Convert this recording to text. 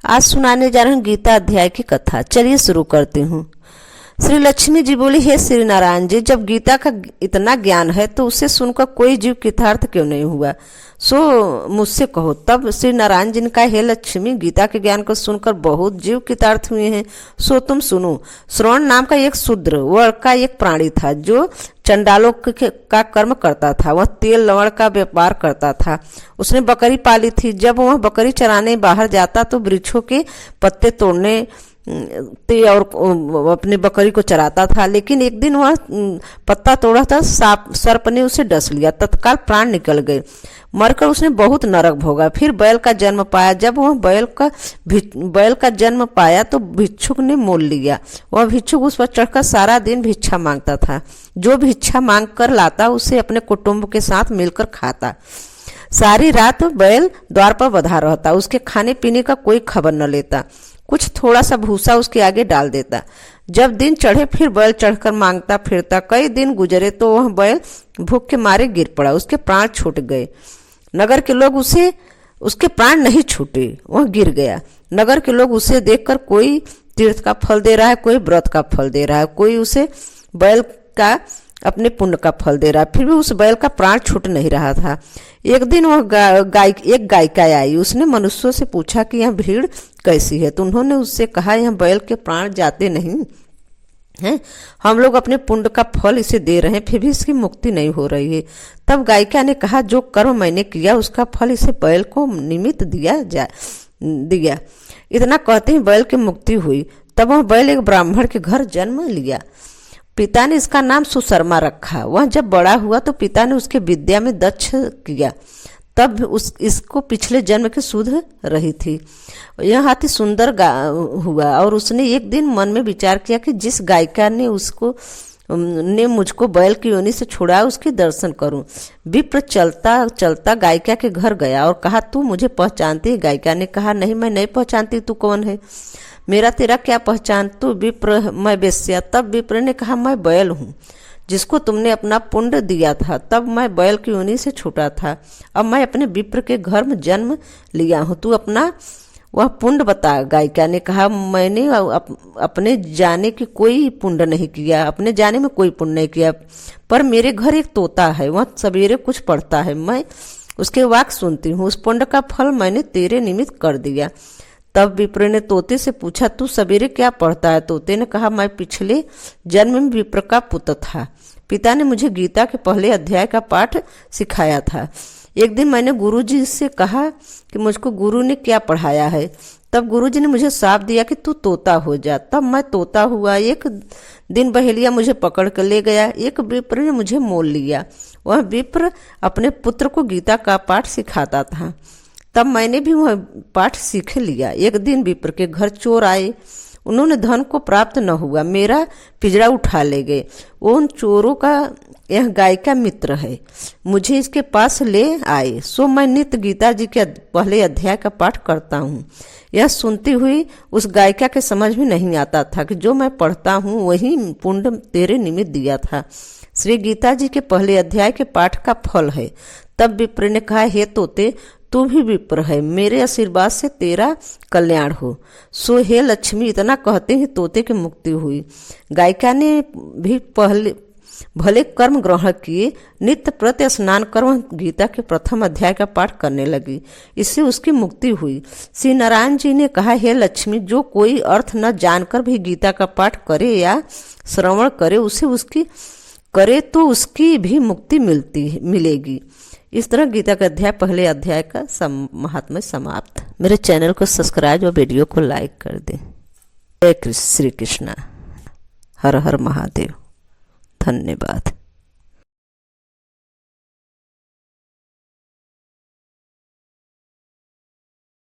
आज सुनाने जा रहे हैं गीता अध्याय की कथा। चलिए शुरू करती हूँ। श्री लक्ष्मी जी बोली, हे श्री नारायण जी, जब गीता का इतना ज्ञान है तो उसे सुनकर कोई जीव कृतार्थ क्यों नहीं हुआ, सो मुझसे कहो। तब श्री नारायण जी ने कहा, हे लक्ष्मी, गीता के ज्ञान को सुनकर बहुत जीव कृतार्थ हुए हैं, सो तुम सुनो। श्रवण नाम का एक शूद्र वर्ग का एक प्राणी था जो चंडालों का कर्म करता था। वह तेल लवण का व्यापार करता था। उसने बकरी पाली थी। जब वह बकरी चराने बाहर जाता तो वृक्षों के पत्ते तोड़ने और अपने बकरी को चराता था। लेकिन एक दिन वह पत्ता तोड़ा था, सर्प ने उसे डस लिया। तत्काल प्राण निकल गए। मरकर उसने बहुत नरक भोगा। फिर बैल का जन्म पाया। जब वह बैल का जन्म पाया तो भिक्षुक ने मोल लिया। वह भिक्षुक उस पर चढ़कर सारा दिन भिक्षा मांगता था। जो भिक्षा मांग कर लाता उसे अपने कुटुंब के साथ मिलकर खाता। सारी रात बैल द्वार पर बंधा रहता। उसके खाने पीने का कोई खबर न लेता। कुछ थोड़ा सा भूसा उसके आगे डाल देता। जब दिन चढ़े फिर बैल चढ़कर मांगता फिरता। कई दिन गुजरे तो वह बैल भूख के मारे गिर पड़ा। उसके प्राण छूट गए। नगर के लोग उसके प्राण नहीं छूटे, वह गिर गया। नगर के लोग उसे देखकर कोई तीर्थ का फल दे रहा है, कोई व्रत का फल दे रहा है, कोई उसे बैल का अपने पुण्य का फल दे रहा है। फिर भी उस बैल का प्राण छूट नहीं रहा था। एक दिन वह एक गायिका आई। उसने मनुष्यों से पूछा कि यह भीड़ कैसी है। तो उन्होंने उससे कहा, यह बैल के प्राण जाते नहीं हैं, हम लोग अपने पुण्य का फल इसे दे रहे हैं, फिर भी इसकी मुक्ति नहीं हो रही है। तब गायिका ने कहा, जो कर्म मैंने किया उसका फल इसे बैल को निमित्त दिया। इतना कहते ही बैल की मुक्ति हुई। तब वह बैल एक ब्राह्मण के घर जन्म लिया। पिता ने इसका नाम सुशर्मा रखा। वह जब बड़ा हुआ तो पिता ने उसके विद्या में दक्ष किया। तब इसको पिछले जन्म की सुध रही थी। यह हाथी सुंदर हुआ और उसने एक दिन मन में विचार किया कि जिस गायिका ने मुझको बैल की योनि से छुड़ाया उसके दर्शन करूं। विप्र चलता चलता गायिका के घर गया और कहा, तू मुझे पहचानती है? गायिका ने कहा, नहीं, मैं नहीं पहचानती। तू कौन है? मेरा तेरा क्या पहचान? तू विप्र, मैं वेश्या। तब विप्र ने कहा, मैं बैल हूँ जिसको तुमने अपना पुण्य दिया था। तब मैं बैल की योनि से छूटा था। अब मैं अपने विप्र के घर में जन्म लिया हूँ। तू अपना वह पुण्य बता। गायिका ने कहा, मैंने अपने जाने की कोई पुण्य नहीं किया, अपने जाने में कोई पुण्य नहीं किया, पर मेरे घर एक तोता है, वह सवेरे कुछ पढ़ता है, मैं उसके वाक सुनती हूँ। उस पुण्य का फल मैंने तेरे निमित्त कर दिया। तब विप्र ने तोते से पूछा, तू सवेरे क्या पढ़ता है? तोते ने कहा, मैं पिछले जन्म में विप्र का पुत्र था। पिता ने मुझे गीता के पहले अध्याय का पाठ सिखाया था। एक दिन मैंने गुरुजी से कहा कि मुझको गुरु ने क्या पढ़ाया है। तब गुरुजी ने मुझे श्राप दिया कि तू तोता हो जा। तब मैं तोता हुआ। एक दिन बहेलिया मुझे पकड़ कर ले गया। एक विप्र ने मुझे मोल लिया। वह विप्र अपने पुत्र को गीता का पाठ सिखाता था। तब मैंने भी वह पाठ सीख लिया। एक दिन विप्र के घर चोर आए। उन्होंने धन को प्राप्त न हुआ, मेरा पिंजरा उठा ले गए। उन चोरों का यह गायिका मित्र है, मुझे इसके पास ले आए। सो मैं नित्य गीता जी के पहले अध्याय का पाठ करता हूँ। यह सुनती हुई उस गायिका के समझ में नहीं आता था कि जो मैं पढ़ता हूँ वही पुण्य तेरे निमित्त दिया था। श्री गीता जी के पहले अध्याय के पाठ का फल है। तब विप्र ने कहा, हे तोते, तू भी विप्र है, मेरे आशीर्वाद से तेरा कल्याण हो। सो हे लक्ष्मी, इतना कहते ही तोते की मुक्ति हुई। गायिका ने भी भले कर्म ग्रहण किए। नित्य प्रत्यह स्नान कर वह गीता के प्रथम अध्याय का पाठ करने लगी। इससे उसकी मुक्ति हुई। श्री नारायण जी ने कहा, हे लक्ष्मी, जो कोई अर्थ न जानकर भी गीता का पाठ करे या श्रवण करे तो उसकी भी मुक्ति मिलेगी। इस तरह गीता का अध्याय पहले अध्याय का महात्म्य समाप्त। मेरे चैनल को सब्सक्राइब और वीडियो को लाइक कर दें। जय श्री कृष्णा। हर हर महादेव। धन्यवाद।